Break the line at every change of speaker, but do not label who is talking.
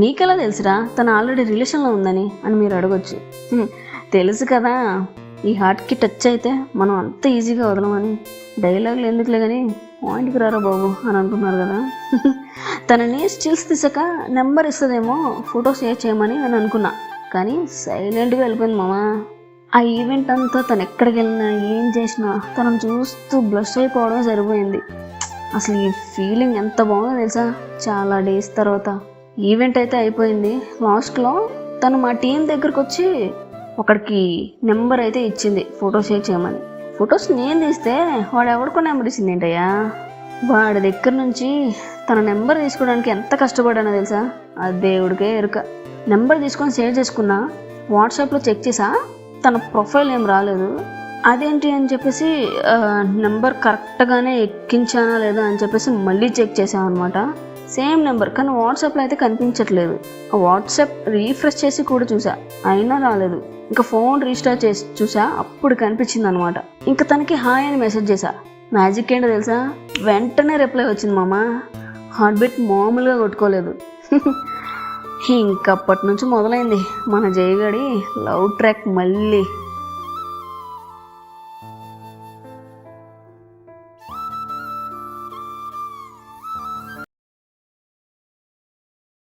నీకెలా తెలుసురా తను ఆల్రెడీ రిలేషన్లో ఉందని అని మీరు అడగొచ్చు. తెలుసు కదా, ఈ హార్ట్కి టచ్ అయితే మనం అంత ఈజీగా వదలమని. డైలాగులు ఎందుకులే కానీ పాయింట్కి రారా బాబు అని అంటున్నారు కదా. తనని స్టిల్స్ తీసాక నెంబర్ ఇస్తుందేమో ఫోటో షేర్ చేయమని నేను అనుకున్నా, కానీ సైలెంట్గా వెళ్ళిపోయింది మామ. ఆ ఈవెంట్ అంతా తను ఎక్కడికి వెళ్ళినా ఏం చేసినా తనను చూస్తూ బ్లష్ అయిపోవడమే సరిపోయింది. అసలు ఈ ఫీలింగ్ ఎంత బాగుందో తెలుసా. చాలా డేస్ తర్వాత ఈవెంట్ అయితే అయిపోయింది. లాస్ట్లో తను మా టీం దగ్గరకు వచ్చి ఒకడికి నెంబర్ అయితే ఇచ్చింది ఫోటో షేర్ చేయమని. ఫొటోస్ నేను తీస్తే వాడు ఎవరికో నెంబర్ ఇచ్చింది ఏంటయ్యా. వాడి దగ్గర నుంచి తన నెంబర్ తీసుకోవడానికి ఎంత కష్టపడ్డానో తెలుసా, ఆ దేవుడికే ఎరుక. నెంబర్ తీసుకొని షేర్ చేసుకున్నా, వాట్సాప్లో చెక్ చేసా, తన ప్రొఫైల్ ఏం రాలేదు. అదేంటి అని చెప్పేసి నెంబర్ కరెక్ట్గానే ఎక్కించానా లేదా అని చెప్పేసి మళ్ళీ చెక్ చేసాం అనమాట. సేమ్ నెంబర్, కానీ వాట్సాప్లో అయితే కనిపించట్లేదు. వాట్సాప్ రీఫ్రెష్ చేసి కూడా చూసా, అయినా రాలేదు. ఇంకా ఫోన్ రీస్టార్ట్ చేసి చూసా, అప్పుడు కనిపించింది అనమాట. ఇంకా తనకి హాయ్ అని మెసేజ్ చేశా. మ్యాజిక్ ఏంటో తెలుసా, వెంటనే రిప్లై వచ్చింది మామ. హార్ట్ బీట్ మామూలుగా కొట్టుకోలేదు. ఇంకప్పటి నుంచి మొదలైంది మన జయగడి లవ్ ట్రాక్ మళ్ళీ.